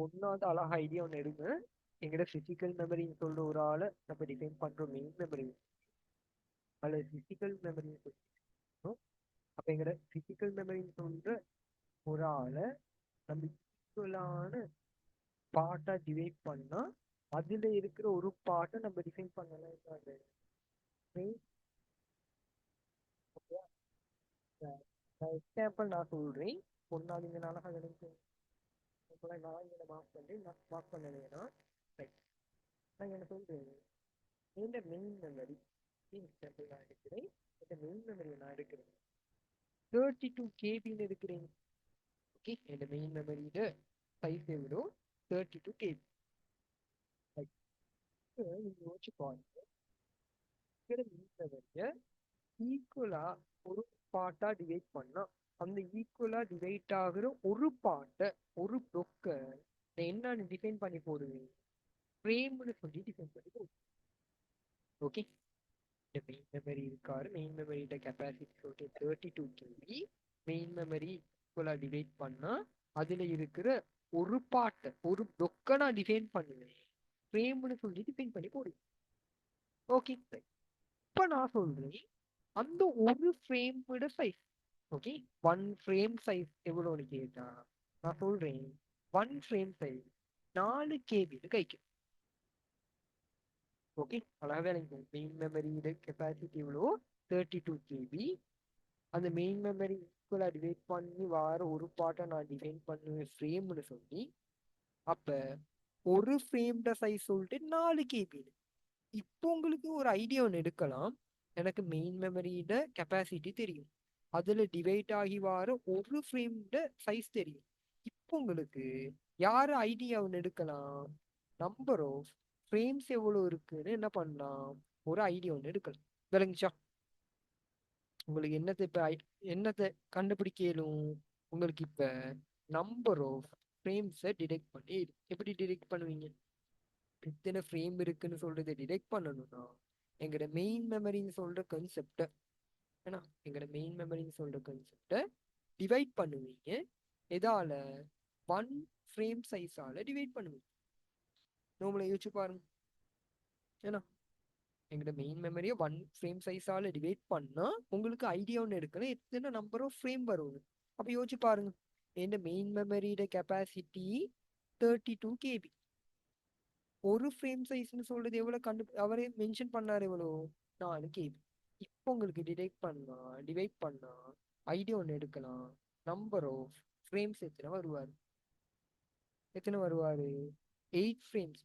ஒன்னாவது அழகா ஐடியா ஒன்று எடுங்க. எங்கட பிசிக்கல் மெமரின்னு சொல்ற ஒரு ஆளை நம்ம டிஃபைன் பண்றோம் மெயின் மெமரி. அதில் பிசிக்கல் மெமரின்னு சொல்லிட்டோம். அப்போ எங்கட பிசிக்கல் மெமரின்னு சொல்ற ஒரு ஆளை நம்ம ஈக்குவலான பார்ட்டா டிவைட் பண்ணா அதுல இருக்கிற ஒரு பார்ட்டை நம்ம டிஃபைன் பண்ணலாம். அது எக்ஸாம்பிள் நான் சொல்றேன். ஒன்னாவது இங்க அழகா நினைக்கிறேன். நான் இங்க மார்க் பண்றேன். நான் மார்க் பண்ணலைன்னா நான் என்ன சொல்றேன், இந்த மெயின் மெமரி எக்ஸாம்பிள் நான் எடுக்கிறேன். இந்த மெயின் மெமரியை நான் எடுக்கிறேன் 32 KB எடுக்கிறேன். ஓகே, இந்த மெயின் மெமரியோட சைஸ் எவ்வளோ? 32 KB. நீங்க யோசிச்சு பாருங்க, மெயின் மெமரியை ஈக்குவலா ஒரு பார்ட்டா டிவைட் பண்ணா அந்த ஈக்குவலா டிவைட் ஆகுற ஒரு பார்ட்டை ஒரு ப்ளொக்க என்னன்னு டிஃபைன் பண்ணி போடுவேன், ஃப்ரேம்னு சொல்லி டிஃபைன் பண்ணி போடுவேன். ஓகே, இந்த மெயின் மெமரி இருக்காரு. மெயின் மெமரியோட கெப்பாசிட்டி சொல்லிட்டு 32 KB. மெயின் மெமரி ஈக்குவலா டிவைட் பண்ணா அதுல இருக்கிற ஒரு பார்ட்டை ஒரு ப்ளொக்க நான் டிஃபைன் பண்ணுவேன், ஃப்ரேம்னு சொல்லி டிஃபைன் பண்ணி போடுவேன். ஓகே, இப்ப நான் சொல்றேன் அந்த ஒரு ஃப்ரேமோட size. Okay, one frame size எவ்வளோன்னு கேட்டா நான் சொல்றேன் ஒன் ஃப்ரேம் சைஸ் 4 KB கைக்கு. ஓகே, அழகாக எனக்கு மெயின் மெமரியோட கெப்பாசிட்டி எவ்வளோ? 32 KB. அந்த மெயின் மெமரி ஈக்குவலாக டிவைட் பண்ணி வார ஒரு பார்ட்டை நான் டிஃபைன் பண்ணுவேன் ஃப்ரேம்னு சொல்லி. அப்போ ஒரு ஃப்ரேம்ட சைஸ் சொல்லிட்டு 4 KB. இப்போ உங்களுக்கு ஒரு ஐடியா ஒன்று எடுக்கலாம். எனக்கு மெயின் மெமரியோட கெப்பாசிட்டி தெரியும், அதுல டிவைட் ஆகி வர ஒரு ஃப்ரேம்ட சைஸ் தெரியும். இப்போ உங்களுக்கு யாரு ஐடியா ஒன்று எடுக்கலாம், நம்பர் ஆஃப் ஃப்ரேம்ஸ் எவ்வளோ இருக்குன்னு என்ன பண்ணலாம், ஒரு ஐடியா ஒன்று எடுக்கலாம். விளங்குச்சா? உங்களுக்கு என்னத்தை இப்போ என்னத்தை கண்டுபிடிக்கலும்? உங்களுக்கு இப்போ நம்பர் ஆஃப் ஃப்ரேம்ஸை டிடெக்ட் பண்ணி எப்படி டிடெக்ட் பண்ணுவீங்க? எத்தனை ஃப்ரேம் இருக்குன்னு சொல்றதை டிடெக்ட் பண்ணணும்னா எங்களோட மெயின் மெமரின்னு சொல்ற கன்செப்டை ஏன்னா எங்களோட மெயின் மெமரின்னு சொல்ற கன்செப்டை டிவைட் பண்ணுவீங்க. எதால? ஒன் ஃப்ரேம் சைஸால டிவைட் பண்ணுவீங்க. நம்மளை யோசிச்சு பாருங்க. ஏன்னா எங்களோட மெயின் மெமரியை ஒன் ஃப்ரேம் சைஸால டிவைட் பண்ணா உங்களுக்கு ஐடியா ஒன்று எடுக்கணும் எத்தனை நம்பர் ஆஃப் ஃப்ரேம் வரும். அப்போ யோசிச்சு பாருங்க, எந்த மெயின் மெமரியோட கெப்பாசிட்டி 32 KB. ஒரு ஃப்ரேம் சைஸ்னு சொல்றது எவ்வளவு அவரே மென்ஷன் பண்ணாரு எவ்வளோ? 4 KB. இப்போ உங்களுக்கு டிவைட் பண்ணா ஐடியா ஒன்று எடுக்கலாம். நம்பர் ஆஃப் ஃப்ரேம்ஸ் எத்தனை வருவாரு? 8 ஃப்ரேம்ஸ்.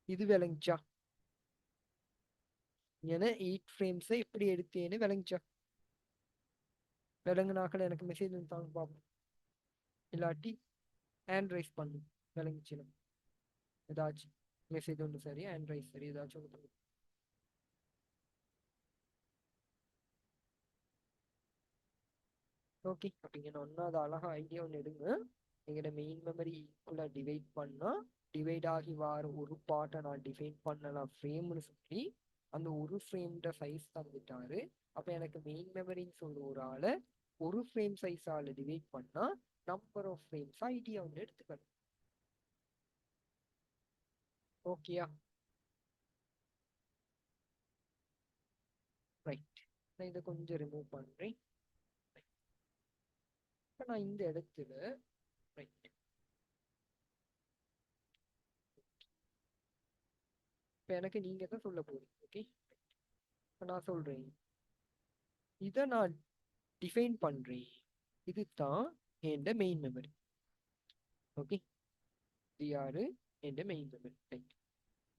இது விளங்குச்சா? ஏன்னா 8 ஃப்ரேம்ஸை எப்படி எடுத்தேன்னு விளங்குச்சா? விளங்குனாக்கள் எனக்கு மெசேஜ் தாங்க பார்ப்போம். இல்லாட்டி ஹேண்ட் ரைஸ் பண்ணு. விளங்குச்சுன்னா ஏதாச்சும் மெசேஜ் ஒன்று சரி, ஹேண்ட் ரைஸ் சரி, ஏதாச்சும் ஒன்று. ஓகே, அப்படிங்க ஒன்றாவது அழகா ஐடியா ஒன்று எடுங்க. எங்களோட மெயின் மெமரி ஈக்குவலாக டிவைட் பண்ணா டிவைட் ஆகி வார ஒரு பார்ட்டை நான் டிஃபைன் பண்ணலாம் ஃப்ரேம்னு சொல்லி. அந்த ஒரு ஃப்ரேம்ட சைஸ் தந்துட்டாரு. அப்போ எனக்கு மெயின் மெமரின்னு சொல்ற ஒரு ஆளை ஒரு ஃப்ரேம் சைஸால டிவைட் பண்ணா நம்பர் ஆஃப் ஃப்ரேம்ஸ் ஐடியா ஒன்று எடுத்துக்கணும். ஓகேயா? ரைட், நான் இதை கொஞ்சம் ரிமூவ் பண்றேன். இப்போ நான் இந்த இடத்துல ரைட், இப்போ எனக்கு நீங்க தான் சொல்ல போறீங்க. ஓகே, இப்போ நான் சொல்றேன், இதை நான் டிஃபைன் பண்றேன். இதுதான் என் மெயின் மெமரி. ஓகே, இது யாரு? என் மெயின் மெமரி. ரைட்,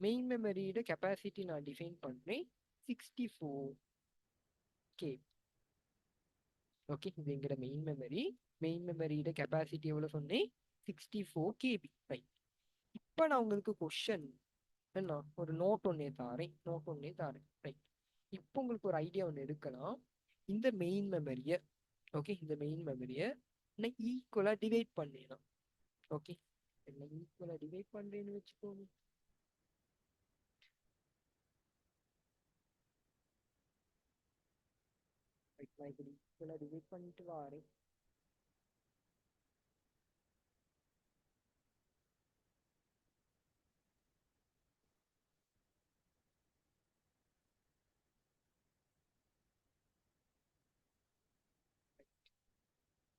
மெயின் மெமரியோட கெப்பாசிட்டி நான் டிஃபைன் பண்றேன் 64 KB. ஓகே, இது எங்கட மெயின் மெமரி. மெயின் மெமரியோட கெப்பாசிட்டி எவ்வளோ சொன்னேன்? 64 KB. ரைட், இப்போ நான் உங்களுக்கு கொஷன் என்ன ஒரு நோட் ஒன்னே தாரேன். ரைட், இப்போ உங்களுக்கு ஒரு ஐடியா ஒன்று எடுக்கலாம். இந்த மெயின் மெமரியை ஓகே, இந்த மெயின் மெமரியை நான் ஈக்குவலாக டிவைட் பண்ணிடலாம். ஓகே, என்ன ஈக்குவலாக டிவைட் பண்ணுறேன்னு வச்சுக்கோங்க. நான் இப்படி ஈக்குவலாக டிவைட் பண்ணிட்டு வாரேன்.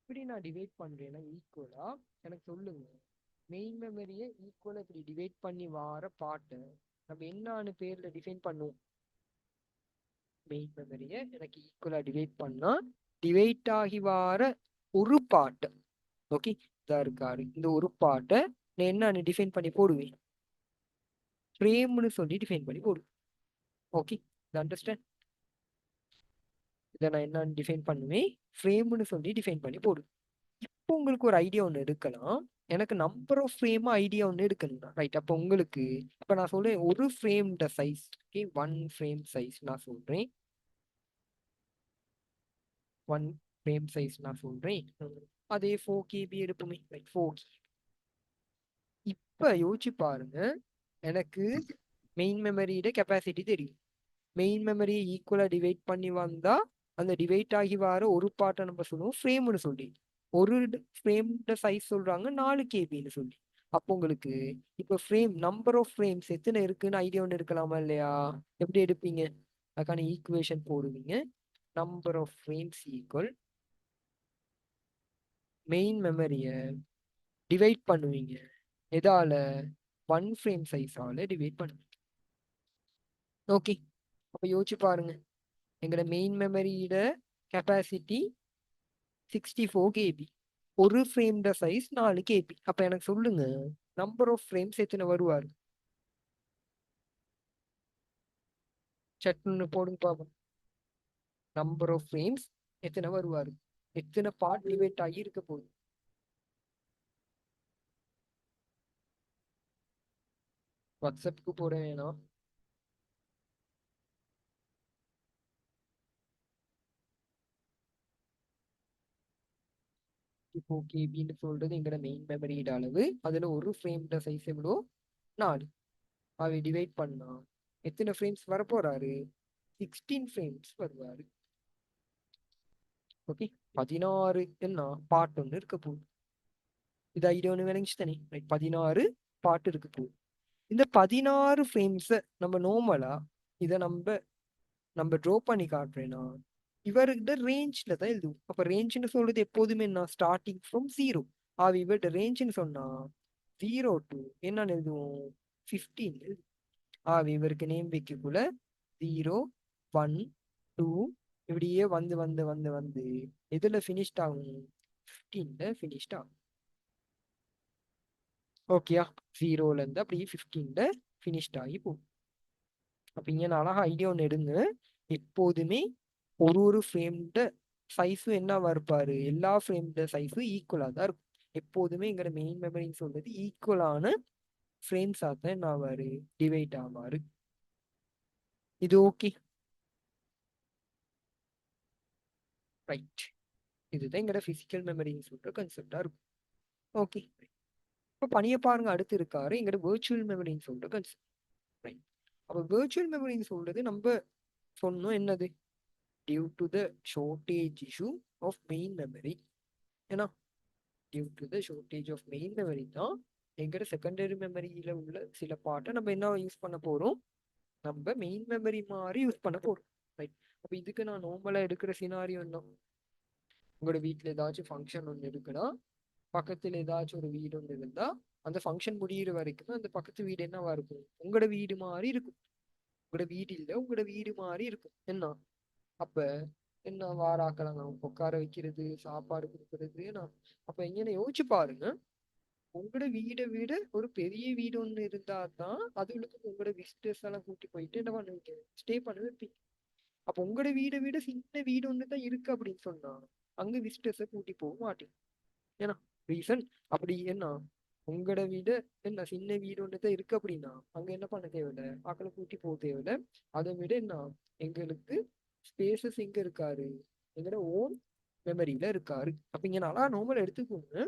இப்படி நான் டிவைட் பண்றேன்னா ஈக்குவலா எனக்கு சொல்லுங்க. மெயின் மெமரியை ஈக்குவலா இப்படி டிவைட் பண்ணி வார பாட்டை நம்ம என்னன்னு பேர்ல டிஃபைன் பண்ணுவோம். மெயின் மெமரியை எனக்கு ஈக்குவலா டிவைட் பண்ணா டிவைட் ஆகி வார ஒரு பாட்டு, ஓகே, இதா இருக்காரு. இந்த ஒரு பாட்டை நான் என்னன்னு டிஃபைன் பண்ணி போடுவேன், ஃப்ரேம்னு சொல்லி டிஃபைன் பண்ணி போடுவேன். Okay, understand? இதை நான் என்னன்னு டிஃபைன் பண்ணுவேன், ஃப்ரேம்னு சொல்லி டிஃபைன் பண்ணி போடுவேன். இப்போ உங்களுக்கு ஒரு ஐடியா ஒன்று எடுக்கலாம். எனக்கு நம்பர் ஆஃப் ஃப்ரேம் ஐடியா ஒன்று எடுக்கணும்னா ரைட். அப்போ உங்களுக்கு இப்போ நான் சொல்றேன் ஒரு ஃப்ரேம்ட size, okay, one frame size நான் சொல்றேன். ஒன் ஃப்ரேம் சைஸ் நான் சொல்றேன். அதே 4 KB எடுப்போமே, லைக் 4 KB. இப்போ யோசிச்சு பாருங்க, எனக்கு மெயின் மெமரியோட கெப்பாசிட்டி தெரியும். மெயின் மெமரியை ஈக்குவலா டிவைட் பண்ணி வந்தா அந்த டிவைட் ஆகி வர ஒரு பார்ட்டை நம்ம சொல்லுவோம் ஃப்ரேம்னு சொல்லி. ஒரு ஃப்ரேம்ட சைஸ் சொல்றாங்க 4 KBன்னு சொல்லி. அப்போ உங்களுக்கு இப்போ ஃப்ரேம் நம்பர் ஆஃப் ஃப்ரேம்ஸ் எத்தனை இருக்குன்னு ஐடியா ஒன்று எடுக்கலாமா இல்லையா? எப்படி எடுப்பீங்க? அதுக்கான ஈக்குவேஷன் போடுவீங்க. Number of frames equal main மெமரியை டிவைட் பண்ணுவீங்க எதால, ஒன் ஃப்ரேம் சைஸால டிவைட் பண்ணுவீங்க. ஓகே, அப்போ யோசிச்சு பாருங்க, எங்களோட மெயின் மெமரியோட கெப்பாசிட்டி 64 KB, ஒரு ஃப்ரேம்ட சைஸ் 4 KB. அப்ப எனக்கு சொல்லுங்க நம்பர் ஆஃப் ஃப்ரேம்ஸ் எத்தனை வருவார்? சட்னு போடுங்க பாப்போம். நம்பர் ஆஃப் ஃப்ரேம்ஸ் எத்தனை வருவார், எத்தனை பார்ட் டிவைட் ஆகி இருக்க போகுது? வாட்ஸ்அப்புக்கு போட வேணாம். இப்போ கேபின்னு சொல்றது எங்களோட மெயின் மெமரியோட அளவு. அதுல ஒரு ஃப்ரேம்ட சைஸ் எவ்வளோ? 4. அவை டிவைட் பண்ணா எத்தனை ஃப்ரேம்ஸ் வரப்போறாரு? 16 ஃப்ரேம்ஸ் வருவாரு. ஓகே, 16 என்ன பார்ட் ஒன்று இருக்க போகுது. இது ஐடியா ஒன்று விளங்கிச்சு தானே? 16 பார்ட் இருக்கு போகுது. இந்த 16 ஃப்ரேம்ஸை நம்ம நார்மலா இதை நம்ம ட்ரா பண்ணி காட்டுறேன்னா இவர்கிட்ட ரேஞ்ச்ல தான் எழுதுவோம். அப்ப ரேஞ்ச்னு சொல்றது எப்போதுமே என்ன, ஸ்டார்டிங் ஃப்ரம் 0. இவர்கிட்ட ரேஞ்ச்னு சொன்னா 0 to என்னன்னு எழுதுவோம், 15 எழுதுவோம். இவருக்கு நேம் வைக்கக்குள்ள 0, 1, 2 இப்படியே வந்து வந்து வந்து வந்து எதுல ஃபினிஷ்ட் ஆகும், 15ல ஃபினிஷ்ட் ஆகும். ஓகேயா? 0ல இருந்து அப்படியே 15ல ஃபினிஷ்ட் ஆகி போகும். அப்ப இங்க நான் அழகா ஐடியா ஒன்று எடுங்க. எப்போதுமே ஒரு ஃப்ரேம்ட சைஸும் என்னவா இருப்பாரு, எல்லா ஃப்ரேம்ட சைஸும் ஈக்குவலா தான் இருக்கும். எப்போதுமே எங்களோட மெயின் மெமரின்னு சொல்றது ஈக்குவலான ஃப்ரேம்ஸா தான் என்ன ஆவாரு, டிவைட் ஆவாரு. இது ஓகே ரைட். இதுதான் எங்களோட பிசிக்கல் மெமரின்னு சொல்ற கன்செப்டா இருக்கும். ஓகே, இப்போ பணியை பாருங்க. அடுத்து இருக்காரு எங்களோட வேர்ச்சுவல் மெமரின்னு சொல்ற கன்செப்ட். ரைட். அப்போ வேர்ச்சுவல் மெமரின்னு சொல்றது நம்ம சொன்னோம் என்னது, due to the shortage issue of main memory. ஏன்னா due to the shortage of main memory தான் எங்களோட செகண்டரி மெமரியில உள்ள சில பார்ட்டை நம்ம என்ன யூஸ் பண்ண போறோம், நம்ம மெயின் மெமரி மாதிரி யூஸ் பண்ண போறோம். ரைட். அப்போ இதுக்கு நான் நார்மலா எடுக்கிற சினாரியோ என்ன, உங்களோட வீட்டில் ஏதாச்சும் ஃபங்க்ஷன் ஒன்று இருக்குன்னா பக்கத்தில் ஏதாச்சும் ஒரு வீடு ஒன்று இருந்தா அந்த ஃபங்க்ஷன் முடியிற வரைக்கும் அந்த பக்கத்து வீடு என்னவா இருக்கும், உங்களோட வீடு மாதிரி இருக்கும். உங்களோட வீடு இல்லை, உங்களோட வீடு மாதிரி இருக்கும். என்ன அப்ப என்ன வாராக்கலாம் உட்கார வைக்கிறது, சாப்பாடு கொடுக்கறது. ஏன்னா அப்ப எங்கன்னு யோசிச்சு பாருங்க, உங்களோட வீடை விட ஒரு பெரிய வீடு ஒண்ணு இருந்தா தான் அதுகளுக்கு உங்களோட விசிட்டர்ஸ் எல்லாம் கூட்டி போயிட்டு என்ன பண்ணுவீங்க, ஸ்டே பண்ண வைப்பீங்க. அப்ப உங்களோட வீடை விட சின்ன வீடு ஒண்ணு தான் இருக்கு அப்படின்னு சொன்னா அங்க விசிட்டர்ஸை கூட்டி போக மாட்டீங்க. ஏன்னா ரீசன் அப்படி என்ன, உங்களோட வீடு என்ன சின்ன வீடு ஒன்று தான் இருக்கு அப்படின்னா அங்க என்ன பண்ண தேவையில்லை, ஆக்களை கூட்டி போக தேவையில்லை. அதை விட என்ன, எங்களுக்கு ஸ்பேசஸ் எங்க இருக்காரு, எங்களோட ஓன் மெமரியில இருக்காரு. அப்ப இங்க நல்லா நார்மல் எடுத்துக்கோங்க.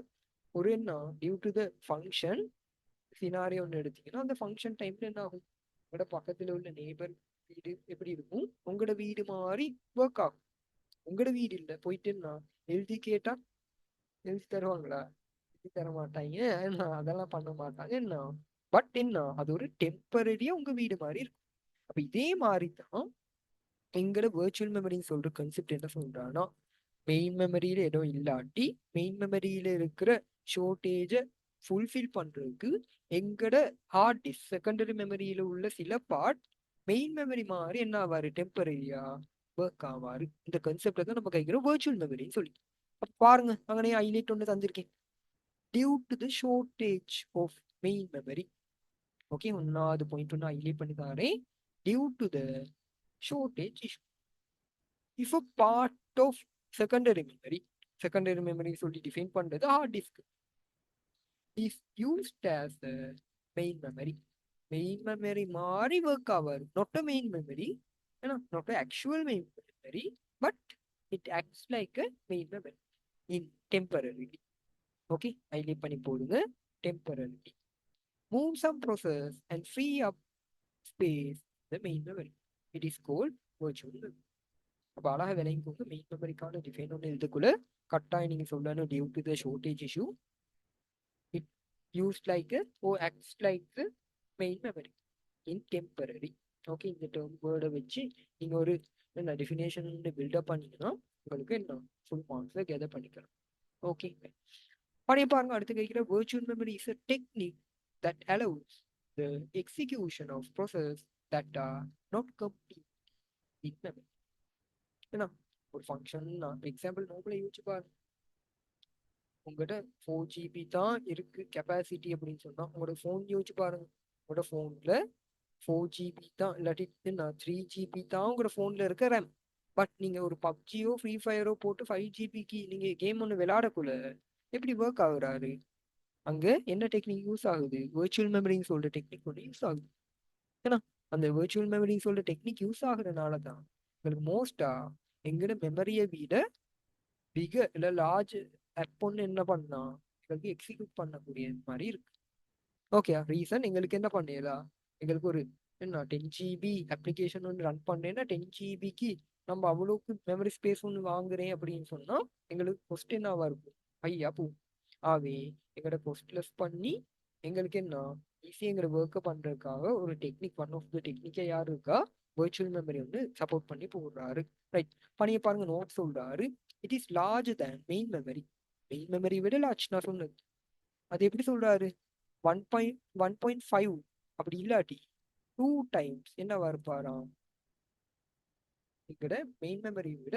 ஒரு என்ன due to the function scenario ஒன்று எடுத்தீங்கன்னா அந்த ஃபங்க்ஷன் டைம்ல என்ன ஆகும், உங்களோட பக்கத்துல உள்ள நேபர் வீடு எப்படி இருக்கும், உங்களோட வீடு மாதிரி ஒர்க் ஆகும். உங்களோட வீடு இல்லை போயிட்டு என்ன எழுதி கேட்டா எழுதி தருவாங்களா, எழுதி தர மாட்டாங்க. என்ன அதெல்லாம் பண்ண மாட்டாங்க. என்ன பட் என்ன அது ஒரு டெம்பரரியா உங்க வீடு மாதிரி இருக்கும். அப்ப இதே மாதிரி தான் எங்களோட வேர்ச்சுவல் மெமரின்னு சொல்ற கன்செப்ட் என்ன சொல்றான்னா மெயின் மெமரியில இடம் இல்லாட்டி மெயின் மெமரியில இருக்கிற ஷோர்டேஜை ஃபுல்ஃபில் பண்றதுக்கு எங்கட ஹார்ட் டிஸ்க் செகண்டரி மெமரியில உள்ள சில பார்ட் மெயின் மெமரி மாதிரி என்ன ஆவாரு டெம்பரரியா ஒர்க் ஆவாரு. இந்த கன்செப்டை தான் நம்ம கைக்கிறோம் வெர்ச்சுவல் மெமரின்னு சொல்லி. அப்ப பாருங்க அங்கனே ஹைலைட் ஒன்று தந்திருக்கேன். Due to the shortage of main memory. Okay, ஒன்னாவது பாயிண்ட் ஒன்று ஹைலைட் பண்ணி தாரேன். Due to the shortage issue if a part of secondary memory சொல்லி டிஃபைன் பண்றது hard disk is used as the main memory மாதிரி work ஆவார். Not a main memory, ஏன்னா not actual main memory, but it acts like a main memory in temporary. Okay, highlight பண்ணி போடுங்க. Temporary move some process and free up space the main memory. It is called virtual memory. அப்போ அழகாக விளங்கிக்கோங்க. Main மெமரிக்கான define ஒன்று இதுக்குள்ள கட்டாயம் நீங்கள் சொல்லணும். Due to the shortage issue it used like oh acts like main memory in temporary. Okay, இந்த term வேர்டை வச்சு நீங்கள் ஒரு என்ன டெஃபினேஷன் பில்டப் பண்ணீங்கன்னா உங்களுக்கு என்ன ஃபுல் மார்க்ஸை கெதர் பண்ணிக்கலாம். ஓகே, பண்ணி பாருங்க. அடுத்து கேட்குற virtual memory is a technique that allows the execution of process that are not complete in memory. ஏன்னா ஒரு ஃபங்க்ஷன் எக்ஸாம்பிள் நோம்பளை யோசிச்சு பாருங்க. உங்கள்கிட்ட 4 GB தான் இருக்கு கெப்பாசிட்டி அப்படின்னு சொன்னா உங்களோட ஃபோன் யோசிச்சு பாருங்க. உங்களோட ஃபோன்ல 4 GB தான், இல்லாட்டி 3 GB தான் உங்களோட ஃபோன்ல இருக்க ரேம். பட் நீங்க ஒரு பப்ஜியோ ஃப்ரீ ஃபயரோ போட்டு 5 GBக்கு நீங்க கேம் ஒன்று விளையாடக்குள்ள எப்படி ஒர்க் ஆகுறாரு? அங்க என்ன டெக்னிக் யூஸ் ஆகுது? வெர்ச்சுவல் மெமரின்னு சொல்ற டெக்னிக் ஒன்று யூஸ் ஆகுது. ஏன்னா அந்த வெர்ச்சுவல் மெமரின்னு சொல்ற டெக்னிக் யூஸ் ஆகுறதுனால தான் உங்களுக்கு மோஸ்டா எங்கட மெமரியை விட பிகர் இல்லை லார்ஜ் ஆப் ஒன்று என்ன பண்ணா எங்களுக்கு எக்ஸிக்யூட் பண்ணக்கூடிய மாதிரி இருக்கு. ஓகே, ரீசன் எங்களுக்கு என்ன பண்ணலாம், எங்களுக்கு ஒரு என்ன 10 GB அப்ளிகேஷன் ஒன்று ரன் பண்ணேன்னா 10 GBக்கு நம்ம அவ்வளோக்கு மெமரி ஸ்பேஸ் ஒன்று வாங்குறேன் அப்படின்னு சொன்னா எங்களுக்கு கொஸ்ட் என்னவா இருக்கும், ஐயா பூ ஆவே எங்களோட கொஸ்ட் லெஸ் பண்ணி எங்களுக்கு என்ன ஈஸியாக எங்களை ஒர்க்கை பண்ணுறதுக்காக ஒரு டெக்னிக் ஒன் ஆஃப் த டெக்னிக்கை யார் இருக்கா வெர்ச்சுவல் மெமரி வந்து சப்போர்ட் பண்ணி போடுறாரு. ரைட், பண்ணிய பாருங்க. நோட் சொல்றாரு it is large than main memory. Main memory விட லார்ஜ் நான் சொன்னது. அது எப்படி சொல்றாரு? 1.5 அப்படி இல்லாட்டி 2 டைம்ஸ் என்னவா இருப்பாராம், எங்கட மெயின் மெமரி விட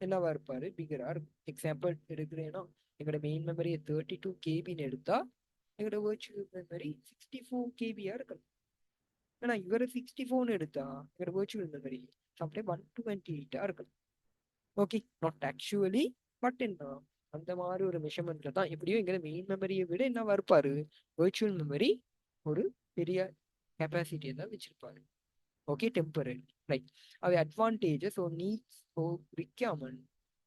என்னவா இருப்பாரு, பிகரா இருக்கும். எக்ஸாம்பிள் எடுக்கிறேன்னா எங்களோட மெயின் மெமரியை 32 KB எடுத்தா எங்களோட வெர்ச்சுவல் மெமரி 64 KB இருக்கணும். ஏன்னா இவரை 64 எடுத்தா எங்களோட வெர்ச்சுவல் மெமரி சம்டைம் 128 இருக்கணும். ஓகே, நாட் ஆக்சுவலி, பட் என்ன அந்த மாதிரி ஒரு மெஷர்மெண்ட்ல தான் எப்படியோ எங்க மெயின் மெமரியை விட என்னவா இருப்பாரு, வெர்ச்சுவல் மெமரி ஒரு பெரிய கெப்பாசிட்டியை தான் வச்சிருப்பாரு. Okay, temporary. ரைட், அவை advantages or needs or requirement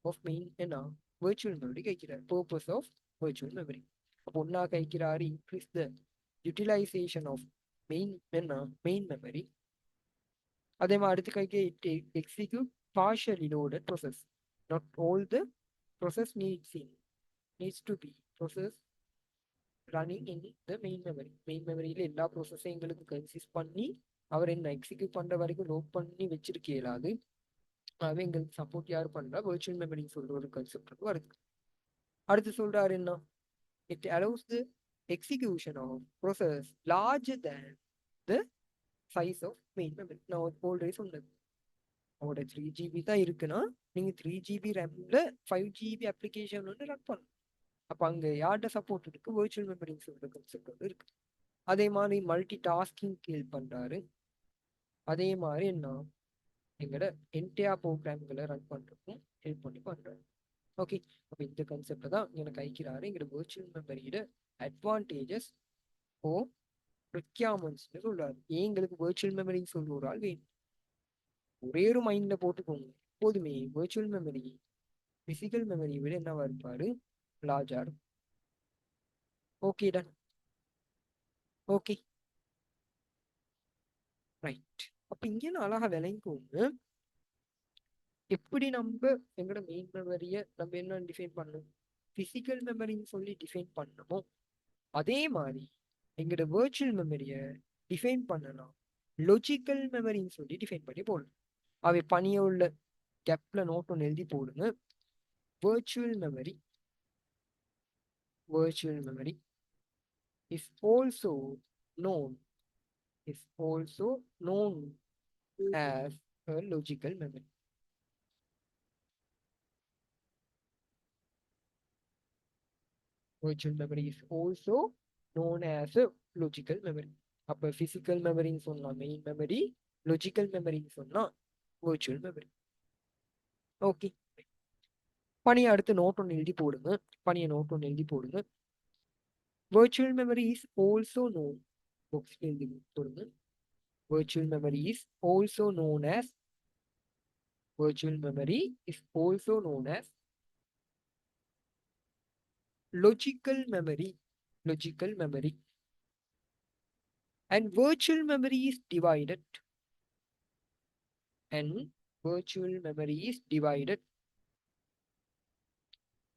of main என்ன வெர்ச்சுவல் மெமரி கைக்கிறார். பர்பஸ் ஆஃப் வெர்ச்சுவல் மெமரி அப்போ ஒன்னா கைக்கிறாரு increase the utilization of main memory. அதே மாதிரி அடுத்து கைக்கு execute partially loaded process. Not all the process needs to be process running in the main memory. Main மெமரியில எல்லா ப்ரோசஸையும் எங்களுக்கு கன்சிஸ்ட் பண்ணி அவர் என்ன எக்ஸிக்யூட் பண்ற வரைக்கும் லோட் பண்ணி வச்சிருக்க இயலாது. அவை எங்களுக்கு சப்போர்ட் யார் பண்றா, வெர்ச்சுவல் மெமரின்னு சொல்ற ஒரு கன்செப்ட் வருது. அடுத்து சொல்றாரு என்ன, it allows the execution of process larger than the size of main memory. நான் ஆல்ரெடி சொன்னது அவங்களோட 3 GB தான் இருக்குன்னா நீங்க 3 GB ரேம்ல 5 GB அப்ளிகேஷன் வந்து ரன் பண்ணணும். அப்போ அங்கே யார்கிட்ட சப்போர்ட் இருக்கு, வெர்ச்சுவல் மெமரின்னு சொல்ற கன்செப்ட் வந்து இருக்கு. அதே மாதிரி மல்டி டாஸ்கிங் ஹெல்ப் பண்றாரு. அதே மாதிரி என்ன எங்களோட என்டையர் ப்ரோக்ராம்களை ரன் பண்றதுக்கும் ஹெல்ப் பண்ணி பண்றாரு. ஓகே, அப்போ இந்த கன்செப்டை தான் எனக்கு ஐக்கிறாரு. எங்களோட வெர்ச்சுவல் மெமரியோட அட்வான்டேஜஸ் ஓ ரிக்யர்மெண்ட்ஸ்னு சொல்றாரு. ஏன் எங்களுக்கு வெர்ச்சுவல் மெமரின்னு சொல்ற ஒரு ஆள் வேணும். ஒரே ஒரு மைண்ட்ல போட்டுக்கோங்க எப்போதுமே, வெர்ச்சுவல் மெமரி பிசிக்கல் மெமரியை விட என்னவா இருப்பாரு, லார்ஜா இருக்கும். Okay done. Okay right. அப்ப இங்கே அழகா விளங்கிக்கோங்க எப்படி நம்ம எங்களோட மெயின் மெமரியை நம்ம என்ன டிஃபைன் பண்ணணும், பிசிக்கல் மெமரின்னு சொல்லி டிஃபைன் பண்ணணுமோ அதே மாதிரி எங்களோட வெர்ச்சுவல் மெமரியை டிஃபைன் பண்ணலாம் லாஜிக்கல் மெமரின்னு சொல்லி டிஃபைன் பண்ணி போடணும். அவை பணிய உள்ள கேப்ல நோட் ஒன்று எழுதி போடுங்க. virtual memory virtual memory is also known is also known as a logical memory. Virtual memory is also known as a logical memory. அப்ப physical memory சொன்னா main memory, logical memory சொன்னா virtual memory. ஓகே, பணியை அடுத்து note ஒன்று எழுதி போடுங்க. பணியை note ஒன்று எழுதி போடுங்க. virtual memory is also known box எழுதி போடுங்க. virtual memory is also known as virtual memory is also known as logical memory. Logical memory. And virtual memory is divided. And virtual memory is divided.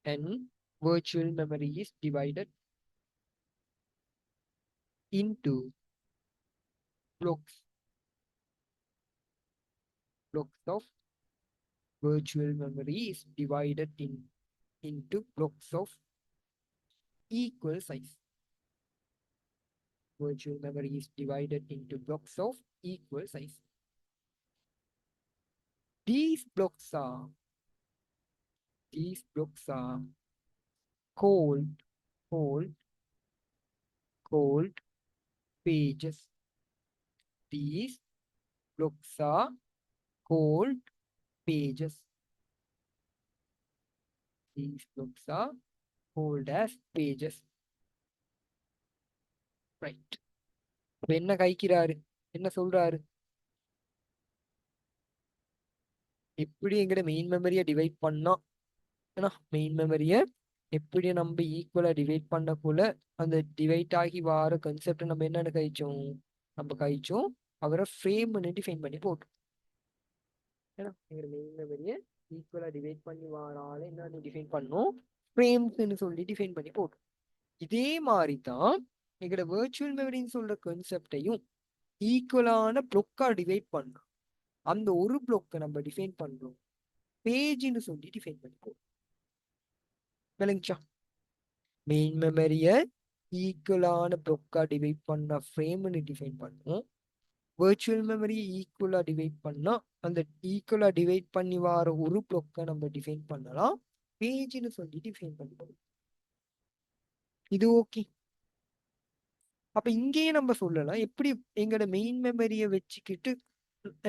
And virtual memory is divided into blocks. Blocks of virtual memory is divided into blocks of equal size. Virtual memory is divided into blocks of equal size. These blocks are called pages. These blocks are called pages. These blocks are called as pages. Right. இப்ப என்ன கைக்கிறாரு, என்ன சொல்றாரு? எப்படி எங்கட main மெமரியை divide பண்ணா, ஏன்னா main மெமரியை எப்படி நம்ம ஈக்குவலா டிவைட் பண்ணக்குள்ள அந்த டிவைட் ஆகி வார கன்செப்ட் நம்ம என்னன்னு கழிச்சோம் அவரை ஃப்ரேம் டிஃபைன் பண்ணி போட்டோம். ஏன்னா எங்க மெயின் மெமரியை ஈக்குவலா டிவைட் பண்ணி வாரால என்னன்னு டிஃபைன் பண்ணோம், ஃப்ரேம்ஸ்ன்னு சொல்லி டிஃபைன் பண்ணி போட்டோம். இதே மாதிரி தான் எங்களோட வேர்ச்சுவல் மெமரின்னு சொல்ற கான்செப்டையும் ஈக்குவலான பிளாக்கா டிவைட் பண்ணோம். அந்த ஒரு பிளாக்கை நம்ம டிஃபைன் பண்றோம் பேஜ்னு சொல்லி டிஃபைன் பண்ணிப்போம். விளங்குச்சா? மெயின் மெமரியை ஈக்குவலான பிளாக்கா டிவைட் பண்ண ஃப்ரேம்னு டிஃபைன் பண்ணுவோம். வேர்ச்சுவல் மெமரியை ஈக்குவலா டிவைட் பண்ணா அந்த ஈக்குவலா டிவைட் பண்ணி வர ஒரு பிளாக்கை நம்ம டிஃபைன் பண்ணலாம் பேஜ்னு சொல்லி டிஃபைன் பண்ணுவோம். இது ஓகே. அப்ப இங்கேயே நம்ம சொல்லலாம் எப்படி எங்களோட மெயின் மெமரியை வச்சுக்கிட்டு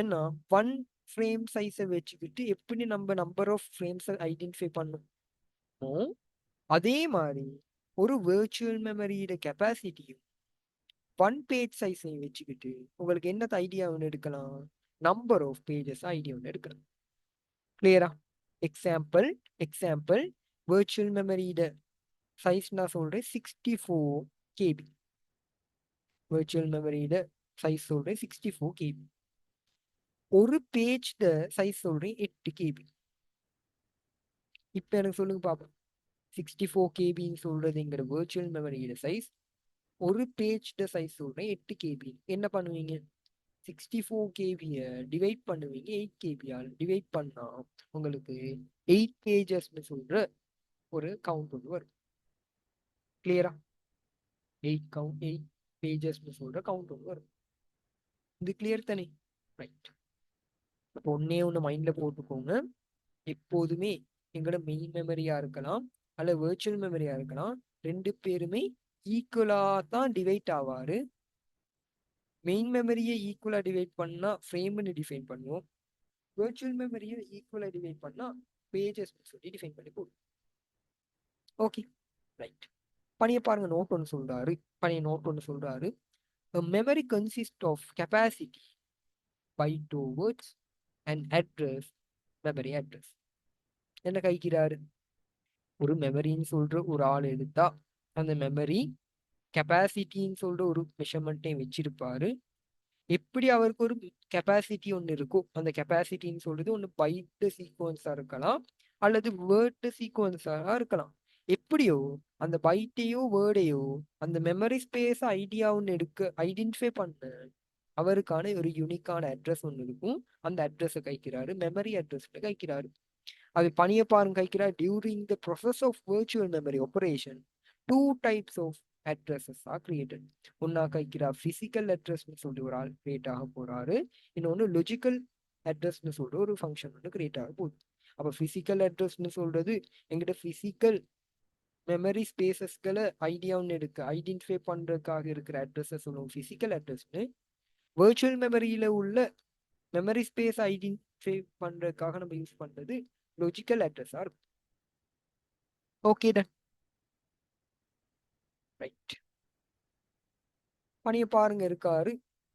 என்ன ஒன் ஃப்ரேம் சைஸை வச்சுக்கிட்டு எப்படி நம்ம நம்பர் ஆஃப் ஃப்ரேம்ஸை ஐடென்டிஃபை பண்ணணும், அதே மாதிரி ஒரு வேர்ச்சுவல் மெமரியோட கெப்பாசிட்டியும் ஒன் பேஜ் சைஸையும் வச்சுக்கிட்டு உங்களுக்கு என்ன ஐடியா ஒன்று எடுக்கலாம், நம்பர் ஆஃப் பேஜஸ் ஐடியா ஒன்று எடுக்கலாம். கிளியரா? எக்ஸாம்பிள் வேர்ச்சுவல் மெமரியோட சைஸ் நான் சொல்றேன் 64 KB. virtual memoryயோட சைஸ் சொல்றேன் 64 KB. ஒரு பேஜ் சைஸ் சொல்றேன் 8 KB. இப்ப எனக்கு சொல்லுங்க பாப்போம், 64 KBன்னு சொல்றதுங்கிற virtual memoryயோட சைஸ், ஒரு பேஜ் சைஸ் சொல்றேன் 8 KB. என்ன பண்ணுவீங்க? 64 KBயை டிவைட் பண்ணுவீங்க 8 KBயால். டிவைட் பண்ணா உங்களுக்கு 8 பேஜஸ்ன்னு சொல்ற ஒரு கவுண்ட் ஒன்று வரும். கிளியரா? 8 பேஜஸ்ன்னு சொல்ற கவுண்ட் ஒன்று வரும். இது கிளியர் தானே? ரைட். ஒன்னே ஒன்று மைண்ட்ல போட்டுக்கோங்க, எப்போதுமே எங்களோட மெயின் மெமரியா இருக்கலாம் அல்ல வேர்ச்சுவல் மெமரியா இருக்கலாம், ரெண்டு பேருமே ஈக்குவலா தான் டிவைட் ஆவாரு. மெயின் மெமரியை ஈக்குவலா டிவைட் பண்ணா ஃப்ரேம்னு டிஃபைன் பண்ணுவோம், வேர்ச்சுவல் மெமரியை ஈக்குவலா டிவைட் பண்ணா பேஜஸ் சொல்லி டிஃபைன் பண்ணி போடுவோம். Okay right. பணியை பாருங்க, நோட் ஒன்று சொல்றாரு. A memory consists of capacity, byte or words, and address, memory address. என்ன கைக்கிறாரு? ஒரு மெமரின்னு சொல்ற ஒரு ஆள் எடுத்தா அந்த மெமரி கெப்பாசிட்டின்னு சொல்ற ஒரு மெஷர்மெண்ட்டையும் வச்சிருப்பாரு. எப்படி அவருக்கு ஒரு கெப்பாசிட்டி ஒன்று இருக்கும், அந்த கெப்பாசிட்டின்னு சொல்றது ஒன்று பைட்டு சீக்வன்ஸா இருக்கலாம் அல்லது வேர்டு சீக்வன்ஸா இருக்கலாம். எப்படியோ அந்த பைட்டையோ வேர்டையோ அந்த மெமரி ஸ்பேஸ் ஐடியா ஒன்று ஐடென்டிஃபை பண்ண அவருக்கான ஒரு யூனிக்கான அட்ரஸ் ஒன்று இருக்கும். அந்த அட்ரஸை கைக்கிறாரு, மெமரி அட்ரஸ் கைக்கிறாரு. அது பணியை பாருங்க கைக்கிறா. During the process of virtual memory operation 2 types of addresses are created. ஒன்னா கைக்கிறா physical addressன்னு சொல்லி ஒரு ஆள் கிரியேட் ஆக போறாரு. இன்னொன்னு logical addressன்னு சொல்ற ஒரு ஃபங்க்ஷன் வந்து கிரியேட் ஆக போகுது. அப்ப பிசிக்கல் அட்ரஸ்ன்னு சொல்றது எங்கிட்ட பிசிக்கல் மெமரி ஸ்பேசஸ்களை ஐடியான்னு எடுக்க ஐடென்டிஃபை பண்றதுக்காக இருக்கிற அட்ரஸை சொல்லுவோம் பிசிக்கல் அட்ரஸ்ன்னு. virtual மெமரியில உள்ள மெமரி ஸ்பேஸ் ஐடென்டிஃபை பண்றதுக்காக நம்ம யூஸ் பண்றது லாஜிக்கல் அட்ரஸா இருக்கும். Okay done, right. பணிய பாருங்க இருக்காரு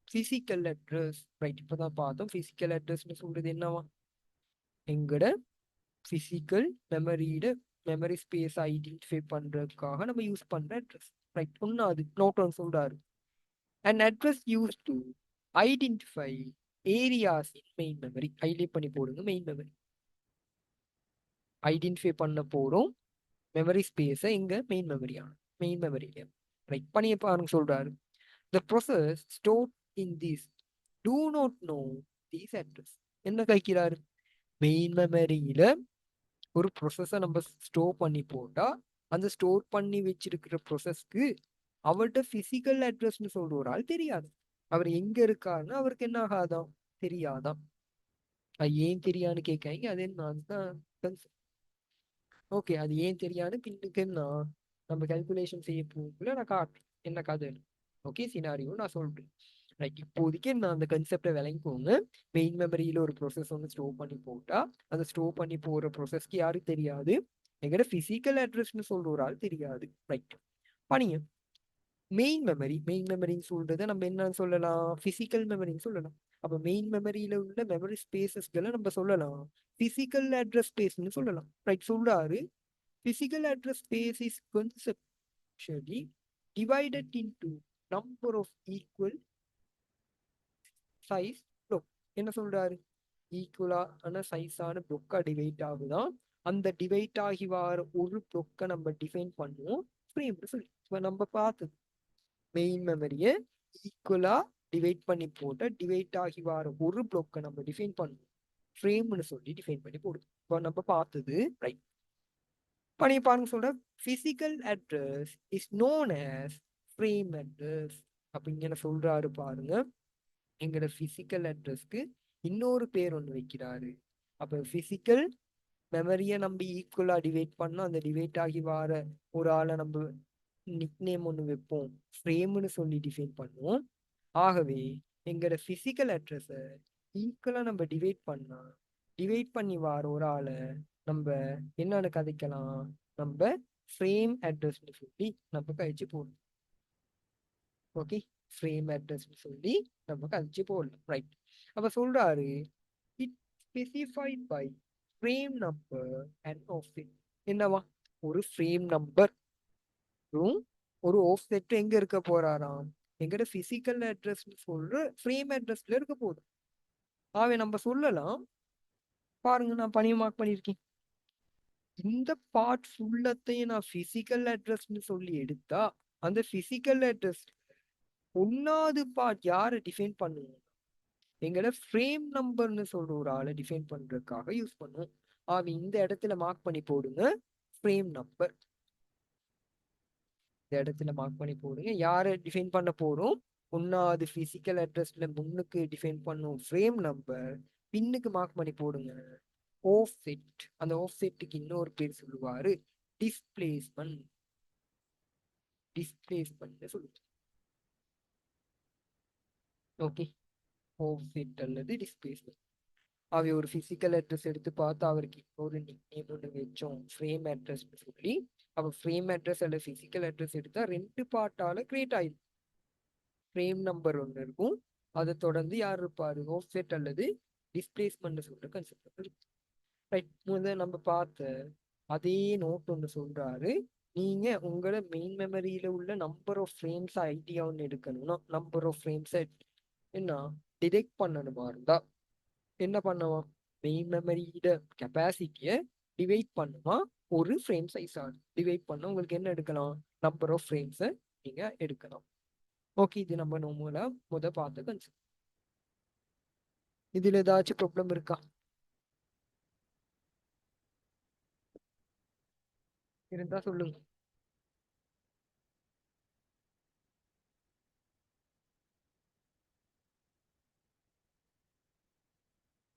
பிசிக்கல் அட்ரஸ். ரைட், இப்பதான் பார்த்தோம் பிசிக்கல் அட்ரஸ்ன்னு சொல்றது என்னவா, எங்கட பிசிக்கல் மெமரி ஸ்பேஸ் ஐடென்டிஃபை பண்றதுக்காக நம்ம யூஸ் பண்ற அட்ரஸ். ரைட், ஒன்னாவது நோட் ஒன் சொல்றாரு. an address used to identify areas in main memory. Highlight பண்ணி போடுங்க மெயின் மெமரி. ஐடென்டிஃபை பண்ண போறோம் மெமரி ஸ்பேஸை இங்க மெயின் மெமரியில. ரைட், பண்ணிய பாருங்க சொல்றாரு. the process stored in this do not know these address. என்ன கைக்கிறாரு, மெயின் மெமரியில ஒரு ப்ரொசஸை நம்ம ஸ்டோர் பண்ணி போட்டா அந்த ஸ்டோர் பண்ணி வச்சிருக்கிற ப்ரொசஸ்க்கு அவர்கிட்ட பிசிக்கல் அட்ரஸ்ன்னு சொல்ற ஒரு ஆள் தெரியாது. அவர் எங்க இருக்காருன்னு அவருக்கு என்ன ஆகாதான், தெரியாதான். அது ஏன் தெரியான்னு கேட்காங்க. அது என்ன ஓகே, அது ஏன் தெரியாது பின்னுக்கு நான் நம்ம கால்குலேஷன் செய்ய போகல நான் காட்டுறேன் என்ன கதை. ஓகே, சினாரியோ நான் சொல்றேன். ரைட், இப்போதைக்கு நான் அந்த கன்செப்டை விளங்கிக்கோங்க. மெயின் மெமரியில ஒரு ப்ரோசஸ் வந்து ஸ்டோர் பண்ணி போட்டா அந்த ஸ்டோர் பண்ணி போற ப்ரோசஸ்க்கு யாரும் தெரியாது, எங்கட பிசிக்கல் அட்ரஸ்ன்னு சொல்ற ஒரு ஆள் தெரியாது. ரைட், பணிய மெயின் மெமரின்னு சொல்றதை நம்ம என்னன்னு சொல்லலாம், பிசிக்கல் மெமரின்னு சொல்லலாம். அப்ப மெயின் மெமரியில உள்ள மெமரி ஸ்பேசஸ்களை நம்ம சொல்லலாம் பிசிக்கல் அட்ரஸ் ஸ்பேஸ்ன்னு சொல்லலாம். ரைட், சொல்றாரு physical address space is conceptually divided into number of equal size block. என்ன சொல்றாரு, ஈக்குவலான சைஸான பிளொக்கா டிவைட் ஆகுதான். அந்த டிவைட் ஆகி வர ஒரு பிளொக்கை நம்ம டிஃபைன் பண்ணுவோம் ஃப்ரேம்னு சொல்லி. இப்போ நம்ம பார்த்தது மெயின் மெமரியை ஈக்குவலா டிவைட் பண்ணி போட்ட டிவைட் ஆகி வர ஒரு பிளொக்கை நம்ம டிஃபைன் பண்ணுவோம் ஃப்ரேம்னு சொல்லி டிஃபைன் பண்ணி போடுவோம். இப்போ நம்ம பார்த்தது ரைட். பண்ணி பாருங்க சொல்ற physical address is known as frame address. அப்ப இங்க சொல்றாரு பாருங்க, எங்கட பிசிக்கல் அட்ரஸ்க்கு இன்னொரு பேர் ஒன்று வைக்கிறாரு. அப்ப பிசிக்கல் மெமரியை நம்ம ஈக்குவலா டிவைட் பண்ணோம், அந்த டிவைட் ஆகி வர ஒரு ஆளை நம்ம நிக் நேம் ஒன்று வைப்போம் ஃப்ரேம்னு சொல்லி டிஃபைன் பண்ணுவோம். ஆகவே எங்கட பிசிக்கல் அட்ரஸை ஈக்குவலா நம்ம டிவைட் பண்ணி வர ஒரு ஆளை நம்ம என்னன்னு கதைக்கலாம், நம்ம ஃப்ரேம் அட்ரஸ்ன்னு சொல்லி நம்ம கழிச்சு போடணும். ஓகே, ஃப்ரேம் அட்ரஸ்ன்னு சொல்லி நம்ம கழிச்சு போடலாம். ரைட், அப்ப சொல்றாரு it specified by frame number and offset. என்னவா, ஒரு ஃப்ரேம் நம்பர் ஒரு ஆஃப்செட் எங்க இருக்க போறாராம், எங்கட பிசிக்கல் அட்ரஸ்ன்னு சொல்ற ஃப்ரேம் அட்ரஸ்ல இருக்க போகுது. ஆவே நம்ம சொல்லலாம் பாருங்க, நான் பணியை மார்க் பண்ணியிருக்கேன். இந்த பார்ட் ஃபுல்லத்தையும் நான் பிசிக்கல் அட்ரஸ்ன்னு சொல்லி எடுத்தா அந்த பிசிக்கல் அட்ரஸ் ஒன்னாவது பார்ட் யாரை டிஃபைன் பண்ணுவோம், எங்களை ஃப்ரேம் நம்பர்னு சொல்ற ஒரு ஆளை டிஃபைன் பண்றதுக்காக யூஸ் பண்ணுவோம். இந்த இடத்துல மார்க் பண்ணி போடுங்க ஃப்ரேம் நம்பர். இந்த இடத்துல மார்க் பண்ணி போடுங்க யாரை டிஃபைன் பண்ண போறோம், ஒன்னாவது பிசிக்கல் அட்ரஸ்ல முன்னுக்கு டிஃபைன் பண்ணுவோம் ஃப்ரேம் நம்பர், பின்னுக்கு மார்க் பண்ணி போடுங்க ஆஃப்செட். அந்த ஆஃப்செட்டுக்கு இன்னொரு பேர் சொல்லுவாரு டிஸ்பிளேஸ்மெண்ட் சொல்லுவாங்க. ஓகே, ஆஃப்செட் அல்லது டிஸ்பிளேஸ்மெண்ட். அவை ஒரு பிசிக்கல் அட்ரஸ் எடுத்து பார்த்து அவருக்கு இன்னொரு நிக்நேம் ஒன்று வச்சோம் ஃப்ரேம் அட்ரஸ்ன்னு சொல்லி. அவ ஃப்ரேம் அட்ரஸ் அல்ல பிசிக்கல் அட்ரஸ் எடுத்தா 2 பார்ட்டால கிரியேட் ஆயிடும். ஃப்ரேம் நம்பர் ஒன்று இருக்கும், அதை தொடர்ந்து யார் இருப்பாரு, ஆஃப்செட் அல்லது டிஸ்பிளேஸ்மெண்ட் சொல்ற கன்செப்ட் இருக்கு. ரைட், முதல்ல நம்ம பார்த்த அதே நோட் ஒன்று சொல்றாரு, நீங்க உங்களோட மெயின் மெமரியில உள்ள நம்பர் ஆஃப் ஃப்ரேம்ஸ் ஐடியா ஒன்று எடுக்கணும்னா நம்பர் ஆஃப் ஃப்ரேம்ஸை என்ன டிடெக்ட் பண்ணணுமா இருந்தா என்ன பண்ணுவோம், மெயின் மெமரியோட கெப்பாசிட்டியை டிவைட் பண்ணுமா ஒரு ஃப்ரேம் சைஸ் ஆகும். டிவைட் பண்ண உங்களுக்கு என்ன எடுக்கலாம், நம்பர் ஆஃப் ஃப்ரேம்ஸை நீங்க எடுக்கலாம். ஓகே, இது நம்ம நார்மலா பார்த்த கன்செப்ட். இதுல ஏதாச்சும் ப்ராப்ளம் இருக்கா? இருந்தா சொல்லுங்க.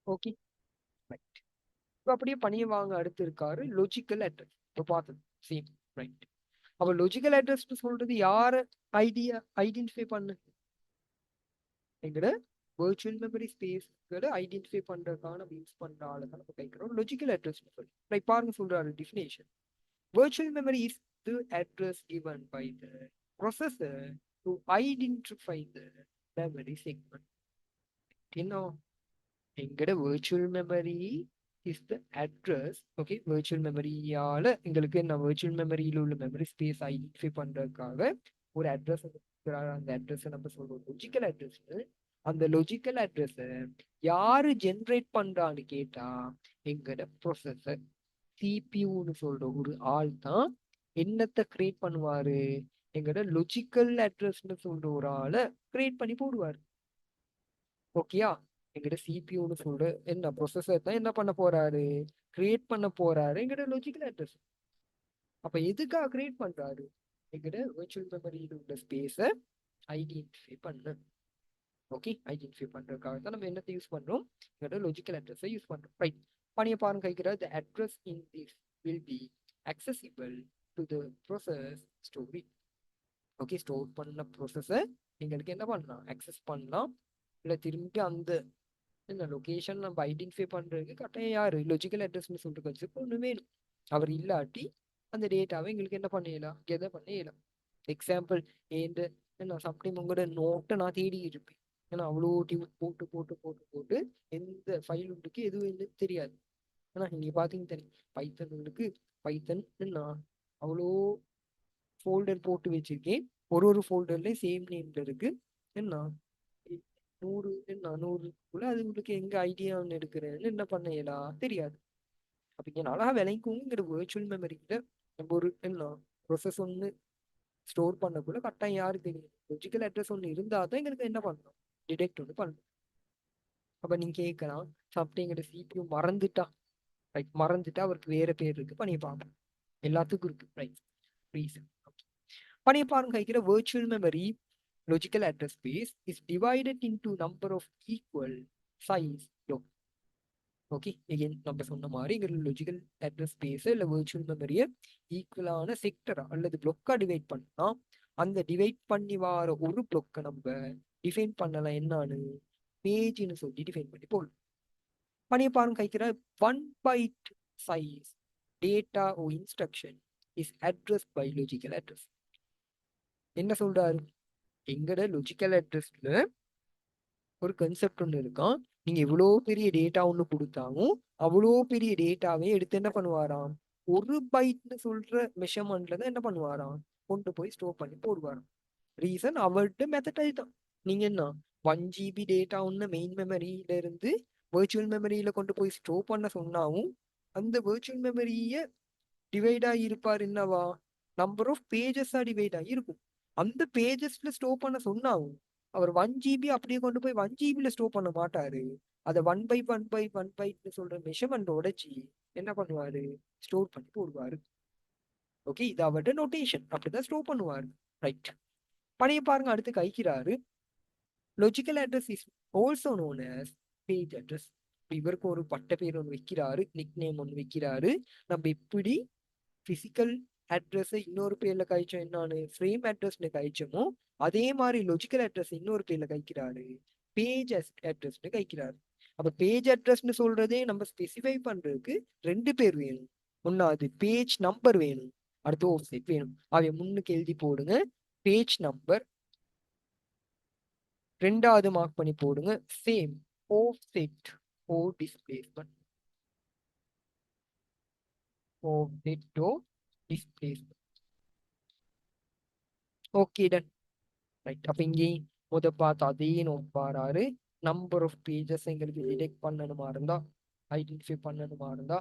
Okay, right. இப்போ அப்படியே பணிய வாங்க அடுத்து இருக்காரு லாஜிக்கல் அட்ரஸ். இப்போ பார்த்தது சேம், ரைட். அப்ப லாஜிக்கல் அட்ரஸ் சொல்றது யார ஐடென்டிஃபை பண்ணு? எங்கட virtual மெமரி ஸ்பேஸ்களை ஐடென்டிஃபை பண்றதுக்காக நம்ம யூஸ் பண்ற ஆளை தான் நம்ம கைக்கிறோம் லாஜிக்கல் அட்ரஸ் சொல்லி. ரைட், பாருங்க சொல்றாரு definition. Virtual memory is the address given by the processor to identify the memory segment. என்ன எங்கட virtual memory is the address. Okay, virtual memoryயால எங்களுக்கு என்ன virtual memoryல உள்ள மெமரி ஸ்பேஸ் ஐடென்டிஃபை பண்றதுக்காக ஒரு அட்ரஸ், அந்த அட்ரஸ் நம்ம சொல்றோம் லாஜிக்கல் அட்ரஸ். அந்த லாஜிக்கல் அட்ரஸ் யாரு ஜென்ரேட் பண்றான்னு கேட்டா எங்கட ப்ரொசஸர் சிபியூன்னு சொல்ற ஒரு ஆள் தான் என்னத்தை கிரியேட் பண்ணுவாரு, எங்கட லாஜிக்கல் அட்ரஸ்ன்னு சொல்ற ஒரு ஆளை கிரியேட் பண்ணி போடுவாரு. ஓகேயா? எங்கிட்ட சிபியூன்னு சொல்ற என்ன ப்ரொசஸர் தான் என்ன பண்ண போறாரு, கிரியேட் பண்ண போறாரு எங்கிட்ட லாஜிக்கல் அட்ரஸ். அப்ப எதுக்காக கிரியேட் பண்றாரு, எங்கிட்ட விர்ச்சுவல் மெமரியில் உள்ள ஸ்பேஸை ஐடென்டிஃபை பண்ண. ஓகே, ஐடென்டிஃபை பண்றதுக்காக தான் நம்ம என்னத்தை யூஸ் பண்றோம், எங்கிட்ட லாஜிக்கல் அட்ரஸை யூஸ் பண்றோம். ரைட், பணிய பாருங்க கைக்கிற the address in this will be accessible to the process story. Okay, store பண்ண ப்ரோசஸை எங்களுக்கு என்ன பண்ணலாம், அக்சஸ் பண்ணலாம். இல்லை திரும்பி அந்த இந்த லொகேஷன் நம்ம ஐடென்டிஃபை பண்றதுக்கு கட்டாயம் யாரு லாஜிக்கல் அட்ரஸ்னு சொல்லிட்டு கன்செப்ட் ஒன்று வேணும். அவர் இல்லாட்டி அந்த டேட்டாவை எங்களுக்கு என்ன பண்ணலாம், கெதர் பண்ணலாம். எக்ஸாம்பிள், ஏண்டு நான் சம்டைம் உங்களோட நோட்டை நான் தேடி இருப்பேன். ஏன்னா அவ்வளோ டியூப் போட்டு போட்டு போட்டு போட்டு எந்த ஃபைல் உங்களுக்கு எதுவும் தெரியாது. ஆனா நீங்க பாத்தீங்க தெரியும் பைத்தன் உங்களுக்கு, பைத்தன் நான் அவ்வளோ ஃபோல்டர் போட்டு வச்சிருக்கேன். ஒரு ஃபோல்டர்லயும் சேம் நேம்ல இருக்கு. என்ன 100 என்ன 100 அது உங்களுக்கு எங்க ஐடியா ஒன்று எடுக்கிறேன்னு என்ன பண்ணலாம் தெரியாது. அப்ப இங்க அழகா விளைக்குங்கிற virtual மெமரியில நம்ம ஒரு என்ன ப்ரொசஸ் ஒன்று ஸ்டோர் பண்ணக்குள்ள கட்டாயம் யாரு தெரியும், லாஜிக்கல் அட்ரஸ் ஒன்று இருந்தா தான் எங்களுக்கு என்ன பண்ணணும், டிடெக்ட் ஒன்று பண்ணணும். அப்ப நீங்க கேட்கலாம், சாப்பிட்டு எங்கிட்ட சிபியூ மறந்துட்டா, ரைட், மறந்துட்டா அவருக்கு வேற பேர் இருக்கு பண்ணி பார்ப்போம். எல்லாத்துக்கும் இருக்கு, ரைட், ரீசன். பண்ணி பாருங்க கைக்கிற virtual memory logical address space is divided into number of equal size block. Okay, again நம்ம சொன்ன மாதிரி இங்க லாஜிக்கல் அட்ரஸ் ஸ்பேஸ் இல்ல virtual மெமரியை ஈக்குவலான செக்டரா அல்லது பிளாக்கா டிவைட் பண்ணா அந்த டிவைட் பண்ணி வர ஒரு பிளாக்கை நம்ம டிஃபைன் பண்ணலாம் என்னன்னு பேஜ்னு சொல்லி டிஃபைன் பண்ணி போடலாம். பண்ணிய பாருங்க கைக்கிற 1 byte size data or instruction is addressed by logical address. என்ன சொல்றாரு, எங்கட லாஜிக்கல் அட்ரஸ்ல ஒரு கன்செப்ட் ஒன்று இருக்கான். நீங்க எவ்வளோ பெரிய டேட்டா ஒன்று கொடுத்தாலும் அவ்வளோ பெரிய டேட்டாவே எடுத்து என்ன பண்ணுவாராம், ஒரு பைட்னு சொல்ற மெஷர்மெண்ட்ல தான் என்ன பண்ணுவாராம், கொண்டு போய் ஸ்டோர் பண்ணி போடுவாராம். ரீசன் அவர்கிட்ட மெத்தட் அதுதான். நீங்க என்ன 1 GB டேட்டா ஒன்று மெயின் மெமரியில இருந்து virtual மெமரியில கொண்டு போய் ஸ்டோர் பண்ண சொன்னாவும் அந்த virtual மெமரியை டிவைட் ஆகியிருப்பார் என்னவா, நம்பர் ஆஃப் பேஜஸா டிவைட் ஆகியிருக்கும். அந்த பேஜஸ்ல ஸ்டோர் பண்ண சொன்னாவும் அவர் 1 GB அப்படியே கொண்டு போய் 1 GB ஸ்டோர் பண்ண மாட்டாரு. அதை 1 by 1 by 1 by சொல்ற மெஷர்மெண்ட் உடைச்சி என்ன பண்ணுவாரு, ஸ்டோர் பண்ணி போடுவாரு. ஓகே, இது அவர்கிட்ட நோட்டேஷன், அப்படிதான் ஸ்டோர் பண்ணுவாரு. ரைட், பழைய பாருங்க அடுத்து கைக்கிறாரு logical address is also known as page address. இவருக்கு ஒரு பட்ட பேர் ஒன்று வைக்கிறாரு, நிக் நேம் ஒன்று வைக்கிறாரு. நம்ம எப்படி பிசிக்கல் அட்ரஸை இன்னொரு பேர்ல கழிச்சோம் என்னன்னு ஃப்ரேம் அட்ரஸ்னு கழிச்சோமோ அதே மாதிரி லாஜிக்கல் அட்ரஸ் இன்னொரு பேர்ல கழிக்கிறாரு, பேஜ் அட்ரஸ்னு கழிக்கிறாரு. அப்ப பேஜ் அட்ரஸ்னு சொல்றதே நம்ம ஸ்பெசிஃபை பண்றதுக்கு 2 பேர் வேணும். ஒன்னாவது பேஜ் நம்பர் வேணும், அடுத்து ஆஃப்செட் வேணும். அவை முன்னுக்கு எழுதி போடுங்க, பேஜ் நம்பர். ரெண்டாவது மார்க் பண்ணி போடுங்க சேம் ஆஃப்செட் ஓ டிஸ்பிளேஸ்மெண்ட், ஆஃப்செட் ஓ டிஸ்பிளேஸ்மெண்ட். Okay done, right. அப்ப இங்கேயும் பார்த்து அதே நோட் பாராரு. நம்பர் ஆஃப் பேஜஸ் எங்களுக்கு டிடெக்ட் பண்ணணுமா இருந்தா, ஐடென்டிஃபை பண்ணணுமா இருந்தா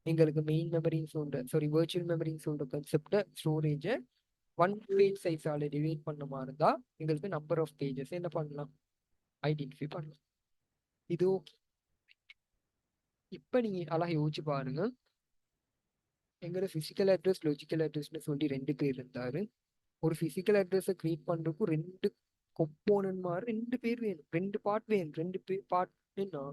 எங்களுக்கு மெயின் மெமரின்னு சொல்ற virtual மெமரின்னு சொல்ற கன்செப்ட ஸ்டோரேஜை 1 பேஜ் சைஸால டிவைட் பண்ணுமா இருந்தா எங்களுக்கு நம்பர் ஆஃப் பேஜஸ் என்ன பண்ணலாம், ஐடென்டிஃபை பண்ணலாம். இது ஓகே. இப்ப நீங்க அழகா யோசிச்சு பாருங்க, எங்களோட பிசிக்கல் அட்ரஸ் லாஜிக்கல் அட்ரஸ்னு சொல்லி ரெண்டு பேர் இருந்தாரு. ஒரு பிசிக்கல் அட்ரஸை கிரியேட் பண்றதுக்கு ரெண்டு கொம்போனன்ட் மாதிரி ரெண்டு பேர் வேணும், ரெண்டு பார்ட் வேணும். ரெண்டு பார்ட் என்ன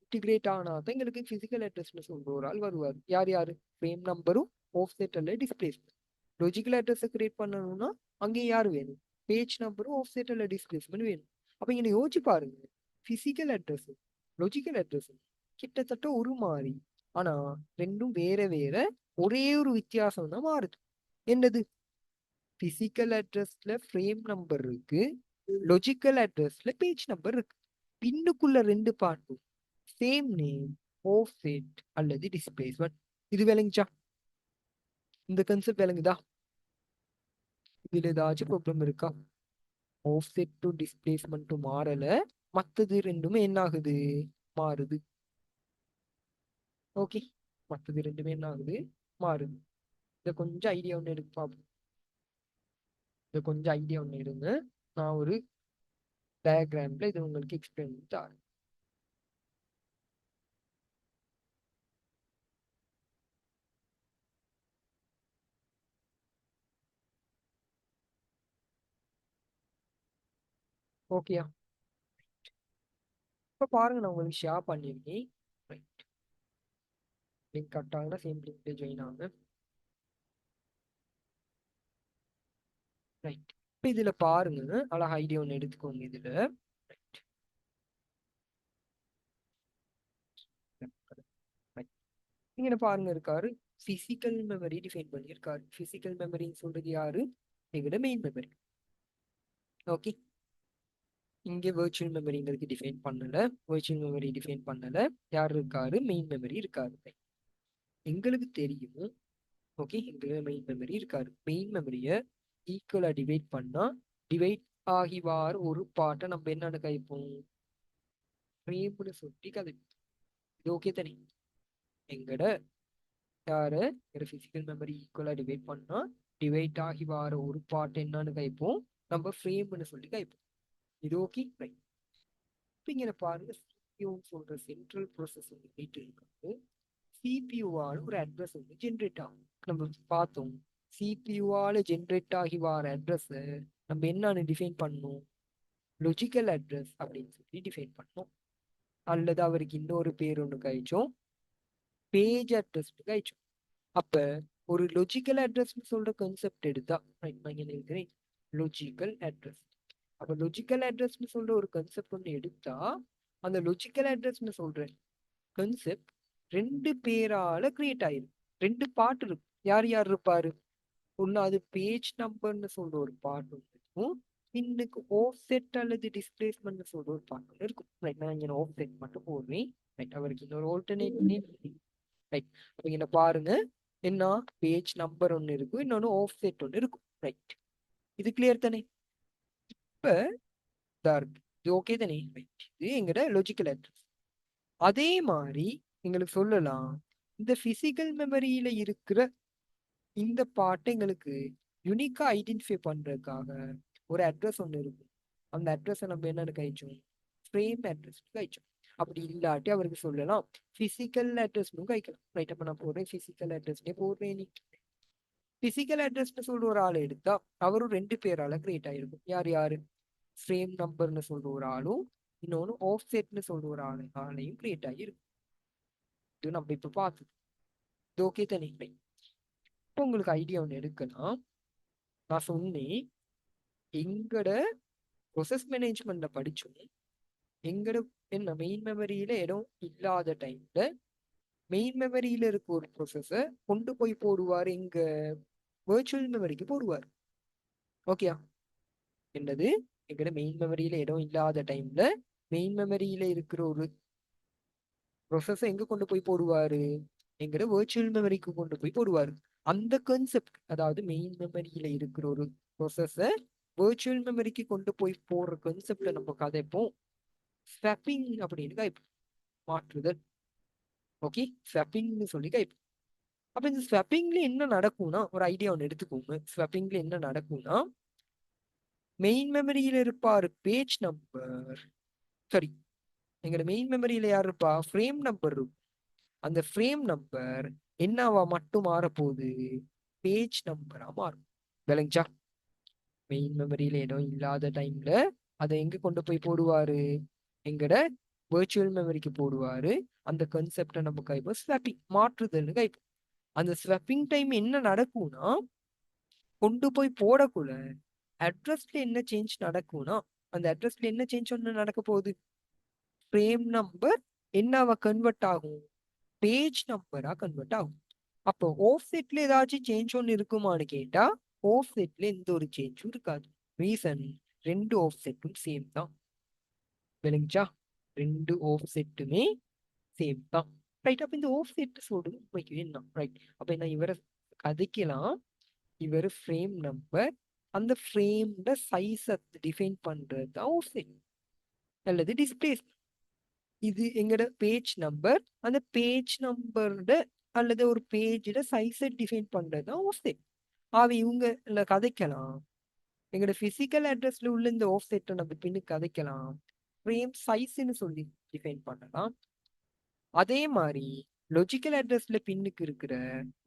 இன்டிகிரேட் ஆனாதான் எங்களுக்கு பிசிக்கல் அட்ரஸ்னு சொல்ற ஒரு ஆள் வருவார். யார் யாரு? ஃப்ரேம் நம்பரும் ஆஃப்செட் அல்ல டிஸ்பிளேஸ்மெண்ட். லாஜிக்கல் அட்ரஸை கிரியேட் பண்ணணும்னா அங்கே யார் வேணும்? பேஜ் நம்பரும் ஆஃப்செட் அல்ல டிஸ்பிளேஸ்மெண்ட் வேணும். அப்ப இங்க யோசிச்சு பாருங்க, பிசிக்கல் அட்ரஸ் லாஜிக்கல் அட்ரஸ் கிட்டத்தட்ட ஒரு மாதிரி, ஆனா ரெண்டும் வேற வேற. ஒரே ஒரு வித்தியாசம் தான் மாறுது. என்னது? பிசிக்கல் அட்ரஸ்ல ஃப்ரேம் நம்பர் இருக்கு, லாஜிக்கல் அட்ரஸ்ல பேஜ் நம்பர் இருக்கு. பின்னுக்குள்ள ரெண்டு பார்ட்டும் சேம் நேம், ஆஃப்செட் அல்லது டிஸ்பிளேஸ்மெண்ட். இது விளங்குச்சா? இந்த கன்செப்ட் விளங்குதா? இதுல ஏதாச்சும் ப்ராப்ளம் இருக்கா? ஆஃப்செட் டு டிஸ்பிளேஸ்மெண்ட் மாறல, மத்தது ரெண்டுமே என்ன ஆகுது? மாறுது. ஓகே, மத்தது ரெண்டுமே என்ன ஆகுது? மாறுது. இதை கொஞ்சம் ஐடியா ஒன்று எடுத்து பார்ப்போம். இதை கொஞ்சம் ஐடியா ஒன்று எடுங்க. நான் ஒரு டயக்ராம்ல இது உங்களுக்கு எக்ஸ்பிளைன் பண்ணி தரேன். ஓகேயா? இப்போ பாருங்க, நான் உங்களுக்கு ஷேர் பண்ணியிருக்கேன். ரைட், லிங்க் கட் ஆகுனா சேம் லிங்க்ல ஜாயின் ஆகுங்க. ரைட், இப்போ இதுல பாருங்க, அழகா ஐடியா ஒன்று எடுத்துக்கோங்க. இதுல இங்க பாருங்க, இருக்காரு பிசிக்கல் மெமரி டிஃபைன் பண்ணியிருக்காரு. பிசிக்கல் மெமரின்னு சொல்றது யாரு? எங்கட மெயின் மெமரி. ஓகே, இங்க வெர்ச்சுவல் மெமரிங்கிறது டிஃபைன் பண்ணல. வெர்ச்சுவல் மெமரி டிஃபைன் பண்ணல. யார் இருக்காரு? மெயின் மெமரி இருக்காரு. எங்களுக்கு தெரியும். ஓகே, எங்களுக்கு மெயின் மெமரி இருக்காரு. மெயின் மெமரியை ஈக்குவலா டிவைட் பண்ணா டிவைட் ஆகி வார ஒரு பார்ட்டை நம்ம என்னன்னு கைப்போம்? ஃப்ரேம்னு சொல்லி கதைப்போம். இது ஓகே தானே? எங்கட யாரு பிசிக்கல் மெமரி ஈக்குவலா டிவைட் பண்ணா டிவைட் ஆகி வார ஒரு பார்ட் என்னன்னு கைப்போம்? நம்ம ஃப்ரேம்னு சொல்லி கைப்போம். இது ஓகே ரைட். இப்போ இங்க பாருங்க, சிபியூன்னு சொல்ற சென்ட்ரல் ப்ரோசஸ் யூனிட் இருக்காது. சிபியூவால் ஒரு அட்ரஸ் வந்து ஜென்ரேட் ஆகும். நம்ம பார்த்தோம், சிபியூவால் ஜென்ரேட் ஆகி வர அட்ரஸ் நம்ம என்னன்னு டிஃபைன் பண்ணணும்? லாஜிக்கல் அட்ரஸ் அப்படின்னு சொல்லி டிஃபைன் பண்ணோம். அல்லது அவருக்கு இன்னொரு பேர் ஒன்று கழிச்சோம், பேஜ் அட்ரஸ் கழிச்சோம். அப்ப ஒரு லாஜிக்கல் அட்ரஸ்னு சொல்ற கான்செப்ட் எடுத்தா, நான் இங்க இருக்கிறேன் லாஜிக்கல் அட்ரஸ். அப்ப லாஜிக்கல் அட்ரஸ்னு சொல்ற ஒரு கான்செப்ட் ஒன்று எடுத்தா, அந்த லாஜிக்கல் அட்ரஸ்னு சொல்ற கான்செப்ட் ரெண்டு பேரால கிரியேட் ஆயிருக்கு. ரெண்டு பார்ட் இருக்கு. யார் யார் இருப்பாரு? ஒன்னு அது பேஜ் நம்பர்னு சொல்ற ஒரு பார்ட் ஒன்று இருக்கும். இன்னைக்கு ஆஃப்செட் அல்லது டிஸ்பிளேஸ்மெண்ட் சொல்ற ஒரு பார்ட் ஒன்று இருக்கும். ரைட், நான் இங்க ஆஃப்செட் மட்டும் போடுறேன். ரைட், அவருக்கு இன்னொரு ஆல்டர்னேட் நேம். ரைட், அப்ப இங்க பாருங்க, என்ன பேஜ் நம்பர் ஒன்று இருக்கும், இன்னொன்னு ஆஃப்செட் ஒன்று இருக்கும். ரைட், இது கிளியர் தானே? இப்ப இது ஓகே தானே? ரைட், இது எங்கட லாஜிக்கல் அட்ரஸ். அதே மாதிரி எங்களுக்கு சொல்லலாம், இந்த பிசிக்கல் மெமரியில இருக்கிற இந்த பார்ட்டை எங்களுக்கு யூனிக்கா ஐடென்டிஃபை பண்றதுக்காக ஒரு அட்ரஸ் ஒன்று இருக்கும். அந்த அட்ரஸை நம்ம என்னன்னு கழிச்சோம்? Frame address கழிச்சோம். அப்படி இல்லாட்டி அவருக்கு சொல்லலாம் பிசிக்கல் அட்ரஸ்னு கழிக்கலாம். ரைட், அப்ப நான் போடுறேன் பிசிக்கல் அட்ரஸ்னே போடுறேன். நீ பிசிக்கல் அட்ரஸ்னு சொல்ற ஒரு ஆளை எடுத்தா அவரும் ரெண்டு பேரால கிரியேட் ஆயிருக்கும். யார் யாரு? ஃப்ரேம் நம்பர்னு சொல்ற ஒரு ஆளும், இன்னொன்னு ஆஃப்செட்னு சொல்ற ஒரு ஆளையும் கிரியேட் ஆகிருக்கும். இது நம்ம இப்ப பார்த்தோம். இது ஓகே தானே? இப்போ உங்களுக்கு ஐடியா ஒன்று எடுக்கலாம். நான் சொன்னேன், எங்கட ப்ரொசஸ் மேனேஜ்மெண்ட்ல படிச்சோம், எங்கட என்ன மெயின் மெமரியில இடம் இல்லாத டைம்ல மெயின் மெமரியில இருக்க ஒரு ப்ரொசஸை கொண்டு போய் போடுவார், எங்க வெர்ச்சுவல் மெமரிக்கு போடுவார். ஓகேயா? என்னது? எங்கட மெயின் மெமரியில இடம் இல்லாத டைம்ல மெயின் மெமரியில இருக்கிற ஒரு ப்ரொசஸை எங்க கொண்டு போய் போடுவாரு? எங்கட வெர்ச்சுவல் மெமரிக்கு கொண்டு போய் போடுவாரு. அந்த கான்செப்ட், அதாவது மெயின் மெமரியில இருக்கிற ஒரு ப்ரொசஸை வெர்ச்சுவல் மெமரிக்கு கொண்டு போய் போடுற கான்செப்டை நம்ம கதைப்போம் ஸ்வாப்பிங் அப்படின்னு கைப்போம். மாற்றுதல். ஓகே, ஸ்வாப்பிங்னு சொல்லி கைப்போம். அப்ப இந்த ஸ்வாப்பிங்ல என்ன நடக்கும்னா, ஒரு ஐடியா ஒன்று எடுத்துக்கோங்க. ஸ்வாப்பிங்ல என்ன நடக்கும்னா, மெயின் மெமரியில இருப்பாரு பேஜ் நம்பர், சரி, எங்களோட மெயின் மெமரியில யார் இருப்பா? ஃப்ரேம் நம்பர் இருக்கும். அந்த ஃப்ரேம் நம்பர் என்னவா மட்டும் மாறப்போகுது, பேஜ் நம்பரா மாறும். விளங்குச்சா? மெயின் மெமரியில இடம் இல்லாத டைம்ல அதை எங்க கொண்டு போய் போடுவாரு, எங்கட வெர்ச்சுவல் மெமரிக்கு போடுவாரு. அந்த கான்செப்டை நம்ம கைப்போம் ஸ்வாப்பிங், மாற்றுதல்னு கைப்போம். அந்த ஸ்வாப்பிங் டைம் என்ன நடக்கும்னா, கொண்டு போய் போடக்குள்ள அட்ரஸ்ல என்ன சேஞ்ச் நடக்கும்னா, அந்த அட்ரஸ்ல என்ன சேஞ்ச் ஒன்று நடக்க போகுது, ஃப்ரேம் நம்பர் என்னவா கன்வெர்ட் ஆகும், பேஜ் நம்பரா கன்வெர்ட் ஆகும். அப்போ ஆஃப் செட்ல ஏதாச்சும் சேஞ்ச் ஒன்று இருக்குமான்னு கேட்டா, ஆஃப் செட்ல எந்த ஒரு சேஞ்சும் இருக்காது. ரீசன், ரெண்டு ஆஃப் செட்டும் சேம் தான். விளங்குச்சா? ரெண்டு ஆஃப் செட்டுமே சேம் தான். ரைட். அப்ப இந்த ஆஃப் செட் சொல்றது உங்களுக்கு என்ன? ரைட். அப்ப என்ன இவரை கதைக்கலாம், இவர் ஃப்ரேம் நம்பர், அந்த ஃப்ரேம்ல சைஸை டிஃபைன் பண்றது தான் ஆஃப் செட் அல்லது டிஸ்பிளேஸ். இது எங்கட பேஜ் நம்பர், அந்த பேஜ் நம்பரோட அல்லது ஒரு பேஜோட சைஸை டிஃபைன் பண்றது தான் ஆஃப் செட். இவங்க கதைக்கலாம், எங்களோட பிசிக்கல் அட்ரஸ்ல உள்ள இந்த ஆஃப் செட்டை நம்ம பின்னுக்கு கதைக்கலாம், ஃப்ரேம் சைஸ்ன்னு சொல்லி டிஃபைன் பண்ணலாம். அதே மாதிரி லாஜிக்கல் அட்ரஸ்ல பின்னுக்கு இருக்கிற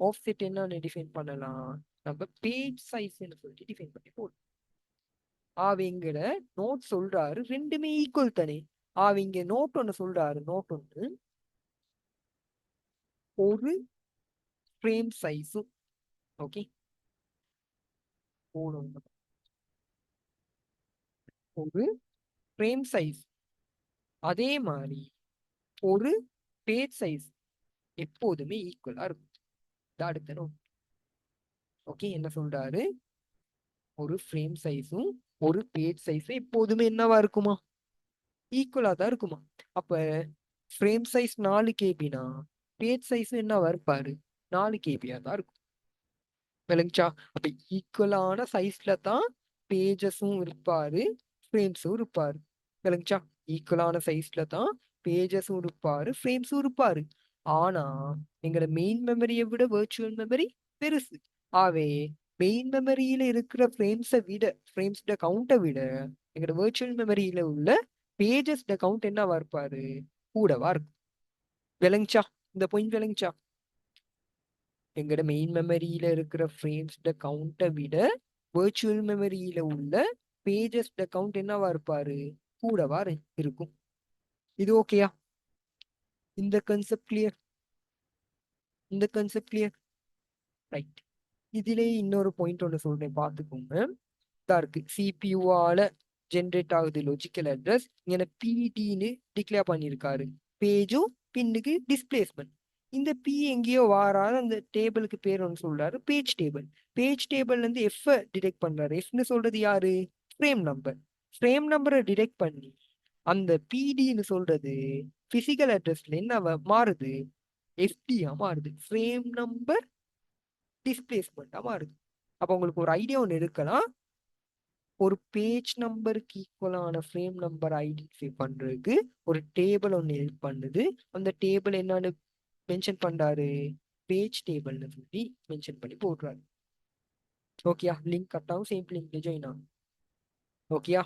ஆஃப் செட் என்னன்னு டிஃபைன் பண்ணலாம், நம்ம பேஜ் சைஸ்ன்னு சொல்லி டிஃபைன் பண்ணி போடலாம். எங்கட நோட் சொல்றாரு ரெண்டுமே ஈக்குவல் தானே. இங்க நோட் ஒன்று சொல்றாரு, நோட் ஒன்று ஒரு ஃப்ரேம் சைஸும், ஓகே, ஒரு ஃப்ரேம் சைஸ் அதே மாதிரி ஒரு பேஜ் சைஸ் எப்போதுமே ஈக்குவலா இருக்கும். அடுத்த நோட். ஓகே, என்ன சொல்றாரு, ஒரு ஃப்ரேம் சைஸும் ஒரு பேஜ் சைஸும் எப்போதுமே என்னவா இருக்குமா, ஈக்குவலா தான் இருக்குமா. அப்ப ஃப்ரேம் சைஸ் 4 கேபினா பேஜ் சைஸ் என்னவா இருப்பாரு, 4 கேபியா தான் இருக்கும். விளங்குச்சா? அப்ப ஈக்குவலான சைஸ்ல தான் பேஜஸும் இருப்பாரு, ஃப்ரேம்ஸும் இருப்பாரு. விளங்குச்சா? ஈக்குவலான சைஸ்ல தான் பேஜஸும் இருப்பாரு, ஃப்ரேம்ஸும் இருப்பாரு. ஆனா எங்களோட மெயின் மெமரியை விட வெர்ச்சுவல் மெமரி பெருசு. ஆவே மெயின் மெமரியில இருக்கிற ஃப்ரேம்ஸ் கவுண்டை விட எங்களோட வெர்ச்சுவல் மெமரியில உள்ள பேஜஸ் கவுண்ட் என்னவா இருப்பாரு, கூடவா இருக்கும். விளங்குச்சா? இந்த பாயிண்ட் விளங்குச்சா? எங்கட மெயின் மெமரியில இருக்கிற ஃப்ரேம்ஸ் கவுண்டை விட வெர்ச்சுவல் மெமரியில உள்ள பேஜஸ் கவுண்ட் என்னவா இருப்பாரு, கூடவா இருக்கும். இது ஓகேயா? இந்த கான்செப்ட் கிளியர்? இந்த கான்செப்ட் கிளியர்? ரைட். இதுல இன்னொரு பாயிண்ட் ஒன்று சொல்றேன், பார்த்துக்கோங்க. தான் இருக்கு, சிபியூவால ஜென்ரேட் ஆகுது லாஜிக்கல் அட்ரஸ், இங்க பிடின்னு டிக்ளேர் பண்ணியிருக்காரு, பேஜும் பின்னுக்கு டிஸ்பிளேஸ்மெண்ட். இந்த பி எங்கேயோ வாராத அந்த டேபிளுக்கு பேர் ஒன்று சொல்றாரு, பேஜ் டேபிள். பேஜ் டேபிள்ல இருந்து எஃப் டிடெக்ட் பண்றாரு. எஃப்னு சொல்றது யாரு, ஃப்ரேம் நம்பர். ஃப்ரேம் நம்பரை டிடெக்ட் பண்ணி அந்த பிடின்னு சொல்றது பிசிக்கல் அட்ரஸ்ல என்ன மாறுது, எஃப்டியா மாறுது, ஃப்ரேம் நம்பர் டிஸ்பிளேஸ்மெண்டா மாறுது. அப்ப உங்களுக்கு ஒரு ஐடியா ஒன்று இருக்கலாம், ஒரு பேஜ் நம்பருக்கு ஈக்குவலான ஃப்ரேம் நம்பர் ஐடென்டிஃபை பண்றதுக்கு ஒரு டேபிள் ஒன்று ஹெல்ப் பண்ணுது. அந்த டேபிள் என்னன்னு மென்ஷன் பண்றாரு, பேஜ் டேபிள்னு சொல்லி மென்ஷன் பண்ணி போடுறாரு. ஓகேயா? லிங்க் கட்டாவும் சேம் லிங்க்ல ஜாயின் ஆகும். ஓகேயா?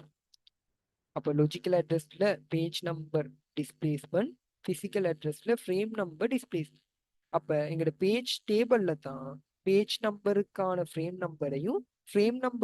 அப்போ லாஜிக்கல் அட்ரஸ்ல பேஜ் நம்பர் டிஸ்பிளேஸ்மெண்ட், பிசிக்கல் அட்ரஸ்ல ஃப்ரேம் நம்பர் டிஸ்பிளேஸ்மெண்ட். அப்ப எங்களோட பேஜ் டேபிள்ல தான் பேஜ் நம்பருக்கான ஃப்ரேம் நம்பரையும் ஃப்ரேம் நம்பர்